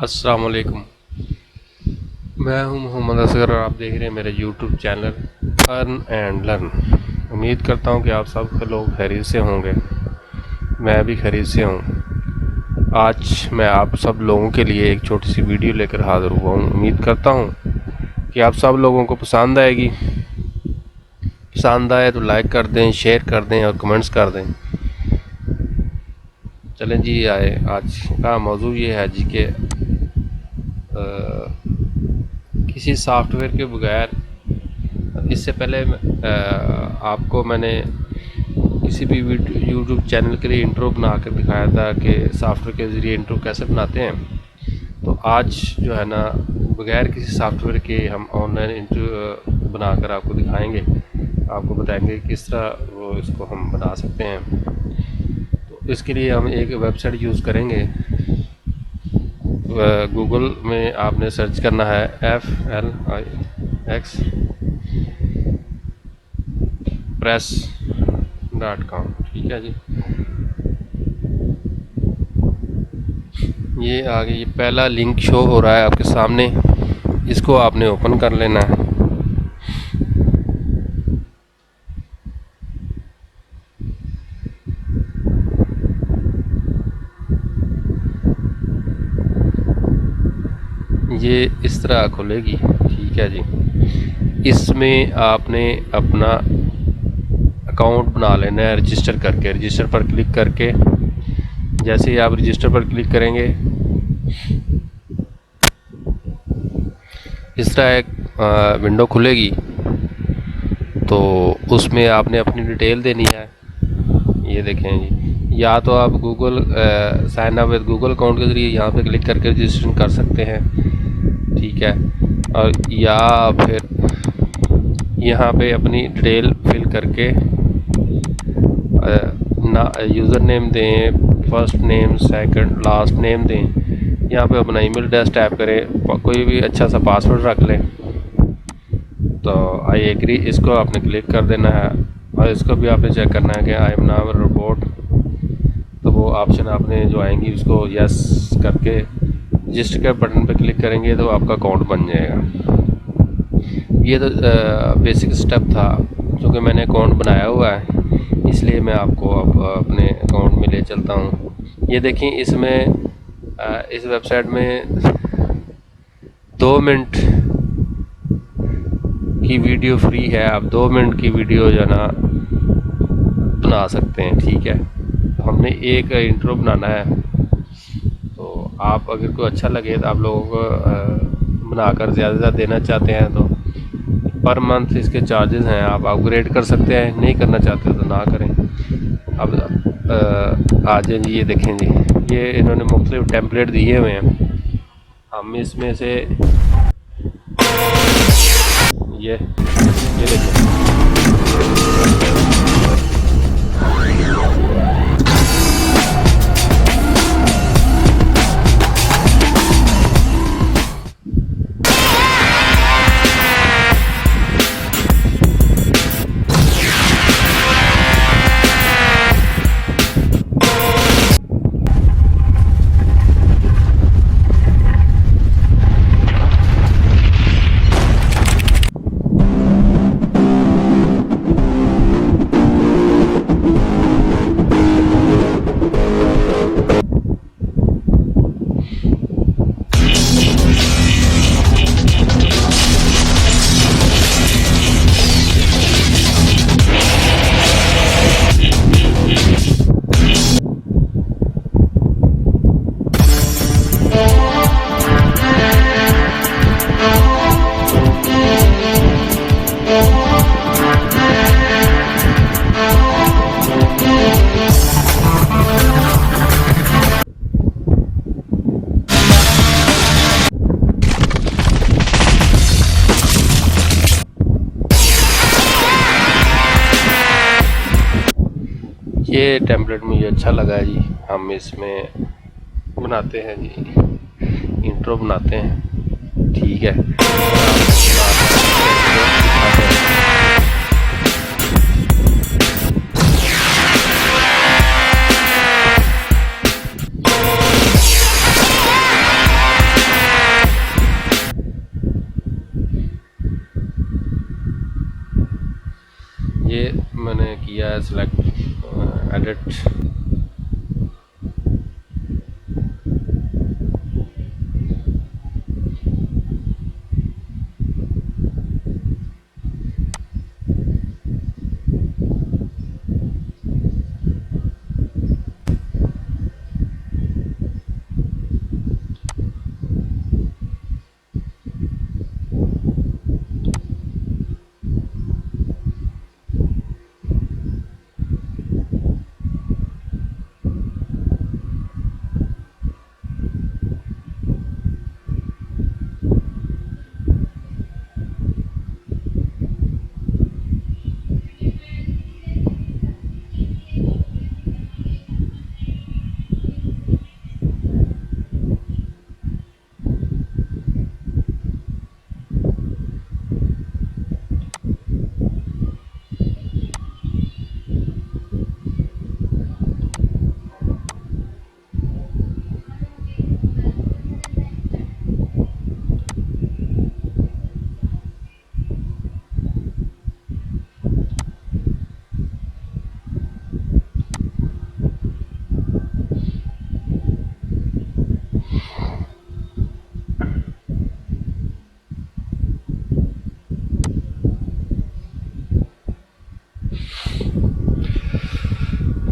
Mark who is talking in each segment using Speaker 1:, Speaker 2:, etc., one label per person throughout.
Speaker 1: अस्सलाम वालेकुम। मैं हूं मोहम्मद असगर और आप देख रहे हैं मेरे YouTube channel earn and learn. उम्मीद करता हूं कि आप सब लोग खैरियत से होंगे। मैं भी खैरियत से हूं। आज मैं आप सब लोगों के लिए एक छोटी सी वीडियो लेकर हाज़िर हुआ हूं। उम्मीद करता हूं कि आप सब लोगों को पसंद आएगी। पसंद आए तो लाइक कर दें, शेयर कर दें और कमेंट्स कर दें। चलें जी, आए आज का मौजू ये है जी कि किसी सॉफ्टवेयर के बगैर, इससे पहले आपको मैंने किसी भी यूट्यूब चैनल के लिए इंट्रो बना कर दिखाया था कि सॉफ्टवेयर के ज़रिए इंट्रो कैसे बनाते हैं। तो आज जो है ना, बगैर किसी सॉफ्टवेयर के हम ऑनलाइन इंट्रो बनाकर आपको दिखाएंगे, आपको बताएंगे किस तरह वो इसको हम बना सकते हैं। तो इसके लिए हम एक वेबसाइट यूज़ करेंगे। गूगल में आपने सर्च करना है FLIX press.com। ठीक है जी, ये आगे ये पहला लिंक शो हो रहा है आपके सामने, इसको आपने ओपन कर लेना है। ये इस तरह खुलेगी। ठीक है जी, इसमें आपने अपना अकाउंट बना लेना है रजिस्टर करके। रजिस्टर पर क्लिक करके जैसे ही आप रजिस्टर पर क्लिक करेंगे, इस तरह एक विंडो खुलेगी। तो उसमें आपने अपनी डिटेल देनी है। ये देखें जी, या तो आप Google sign up with Google account के ज़रिए यहाँ पे क्लिक करके रजिस्ट्रेशन कर सकते हैं। ठीक है, और या फिर यहाँ पे अपनी डिटेल फिल करके ना यूज़र नेम दें, first name, second, last name दें। यहाँ पे अपना ईमेल एड्रेस टाइप करें, कोई भी अच्छा सा पासवर्ड रख लें। तो आई एग्री, इसको आपने क्लिक कर देना है और इसको भी आपने चेक करना है कि आई एम नाउ रिपोर्ट। तो वो ऑप्शन आपने जो आएंगी उसको यस करके रजिस्टर के बटन पे क्लिक करेंगे तो आपका अकाउंट बन जाएगा। ये तो बेसिक स्टेप था, क्योंकि मैंने अकाउंट बनाया हुआ है इसलिए मैं आपको अब अपने अकाउंट में ले चलता हूँ। ये देखिए, इसमें इस वेबसाइट में 2 मिनट की वीडियो फ्री है। आप 2 मिनट की वीडियो जो है ना बना सकते हैं। ठीक है, तो हमने एक इंट्रो बनाना है। तो आप अगर कोई अच्छा लगे तो आप लोगों को बनाकर ज़्यादा से ज़्यादा देना चाहते हैं तो पर मंथ इसके चार्जेस हैं। आप अपग्रेड कर सकते हैं, नहीं करना चाहते तो ना करें। अब आ जाए जी, ये देखें जी, ये इन्होंने मुख्तलिफ टेम्पलेट दिए हुए हैं। हम इसमें से ये देखें, ये टेम्पलेट मुझे अच्छा लगा है जी। हम इसमें बनाते हैं जी, इंट्रो बनाते हैं। ठीक है, ये मैंने किया है सिलेक्ट एडिट।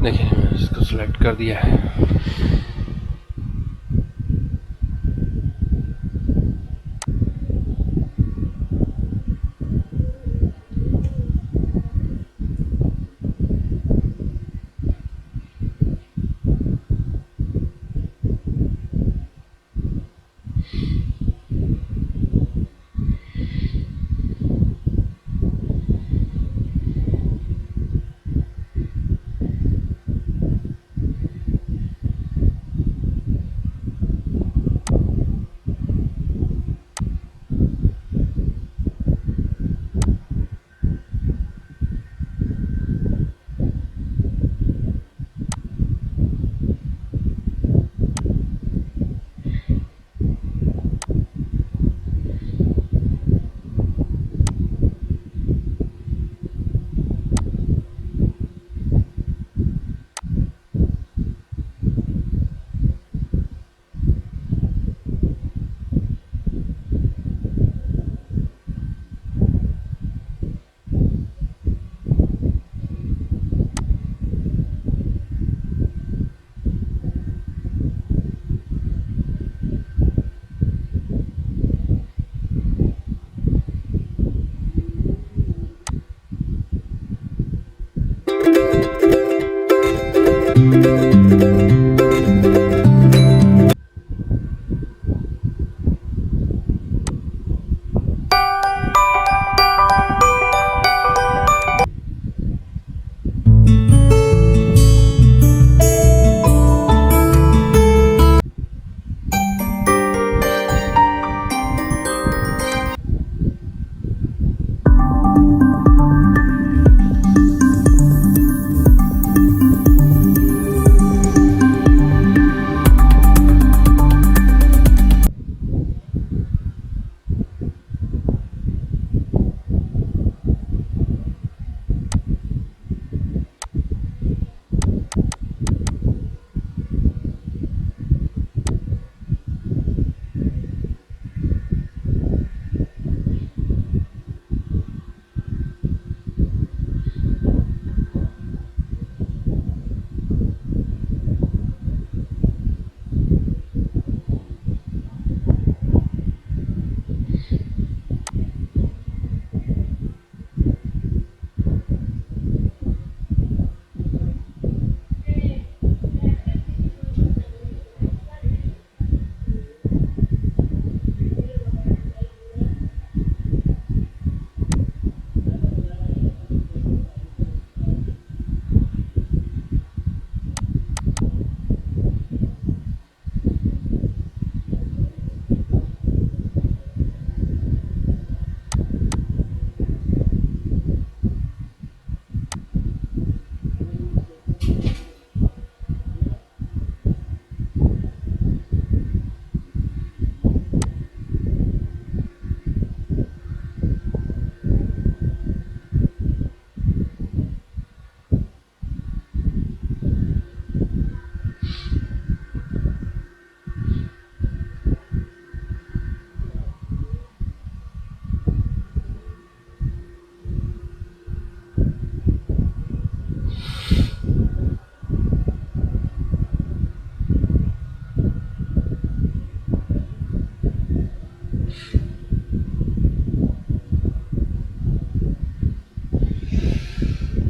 Speaker 1: देखिए मैंने इसको सिलेक्ट कर दिया है।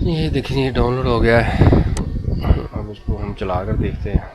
Speaker 1: ये देखिए ये डाउनलोड हो गया है। अब इसको हम चला कर देखते हैं।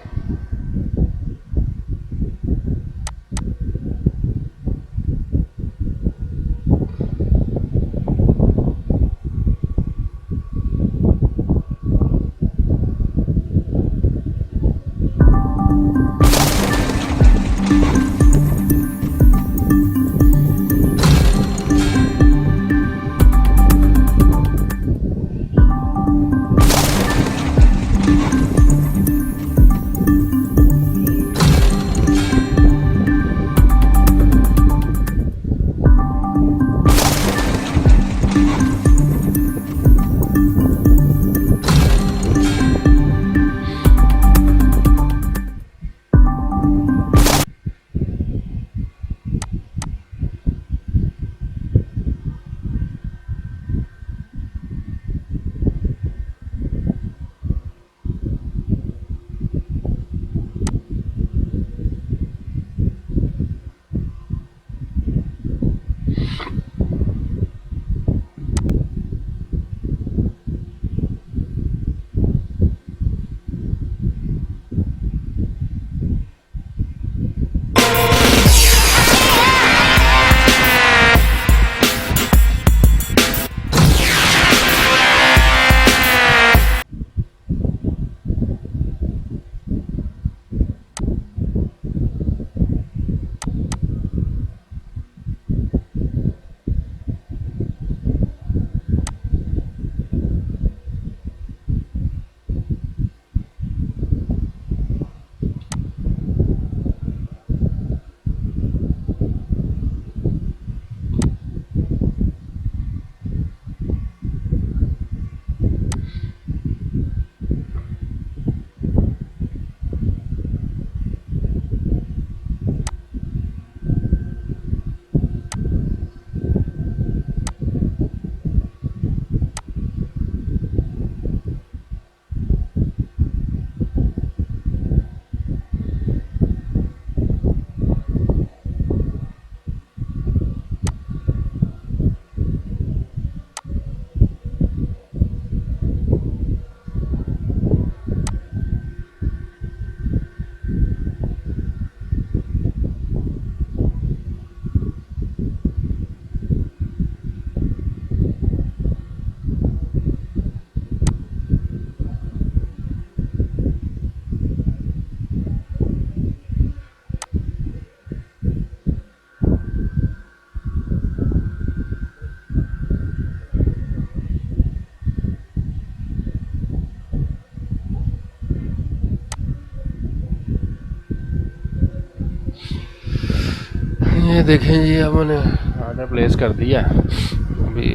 Speaker 1: ये देखें जी हमने आर्डर प्लेस कर दिया। अभी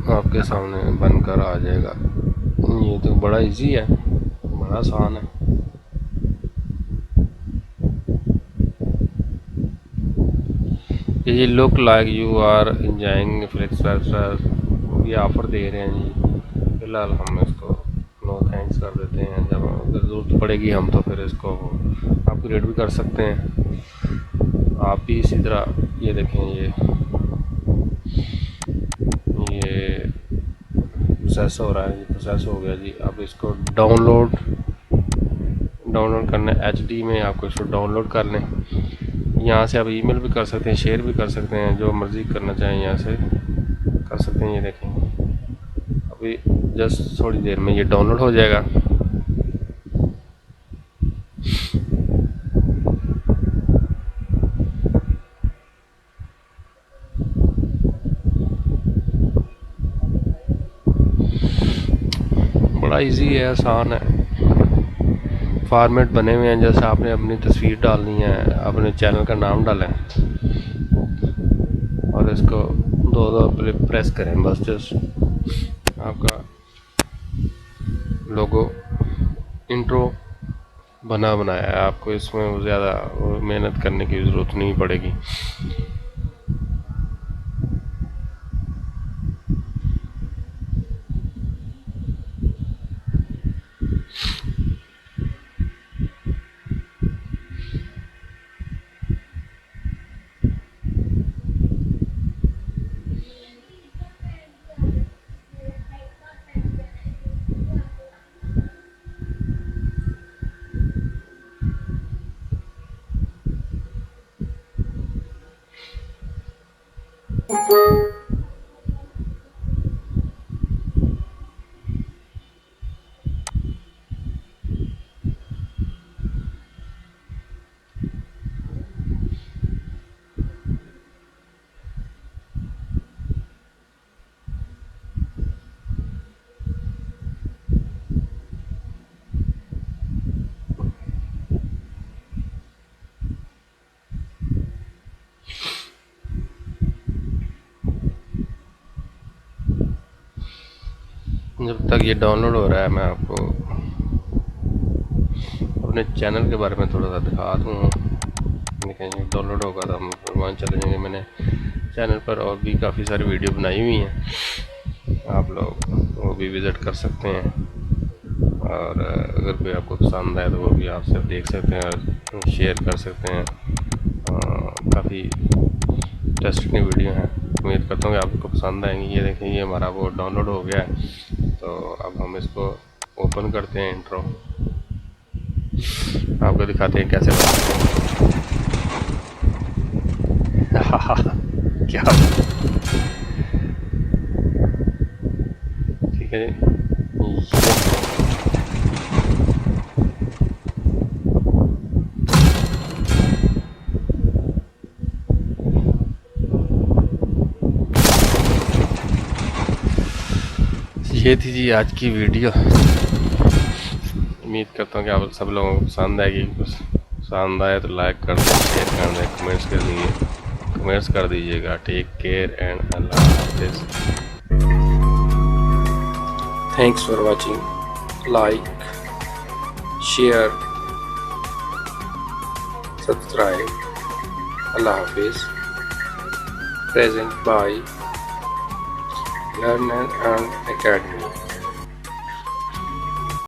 Speaker 1: आपके सामने बनकर आ जाएगा। ये तो बड़ा इजी है, बड़ा आसान है। ये look like you are enjoying flex ये ऑफ़र दे रहे हैं जी। फिलहाल हम इसको नो थैंक्स कर देते हैं। जब अगर ज़रूरत पड़ेगी हम तो फिर इसको अपग्रेड भी कर सकते हैं। आप भी इसी तरह ये देखें ये प्रोसेस हो रहा है जी, प्रोसेस हो गया जी। अब इसको डाउनलोड करना है। HD में आपको इसको डाउनलोड कर लें। यहाँ से आप ईमेल भी कर सकते हैं, शेयर भी कर सकते हैं, जो मर्ज़ी करना चाहें यहाँ से कर सकते हैं। ये देखें अभी जस्ट थोड़ी देर में ये डाउनलोड हो जाएगा। बड़ा इजी है, आसान है। फॉर्मेट बने हुए हैं, जैसे आपने अपनी तस्वीर डालनी है, अपने चैनल का नाम डालें और इसको दो प्रेस करें, बस जस्ट आपका लोगो इंट्रो बनाया है। आपको इसमें ज़्यादा मेहनत करने की ज़रूरत नहीं पड़ेगी। तक ये डाउनलोड हो रहा है मैं आपको अपने चैनल के बारे में थोड़ा सा दिखा दूँ। लेकिन ये डाउनलोड होगा तो हम वहाँ चले जाएंगे। मैंने चैनल पर और भी काफ़ी सारी वीडियो बनाई हुई हैं, आप लोग वो भी विज़िट कर सकते हैं। और अगर कोई आपको पसंद आए तो वो भी आप सब देख सकते हैं और शेयर कर सकते हैं। काफ़ी इंटरेस्टिंग वीडियो हैं, उम्मीद करता हूँ कि आपको पसंद आएंगी। ये देखें, ये हमारा वो डाउनलोड हो गया है। तो अब हम इसको ओपन करते हैं, इंट्रो आपको दिखाते हैं कैसे बनाते हैं। क्या ठीक है ये थी जी आज की वीडियो। उम्मीद करता हूँ कि आप सब लोगों को पसंद आएगी। पसंद आए तो लाइक कर दें, शेयर कर दें, कमेंट्स कर दीजिएगा। टेक केयर एंड अल्लाह हाफिज़। Thanks for watching. Like, share, subscribe. अल्लाह हाफिज़। Present by Learn and Earn Academy।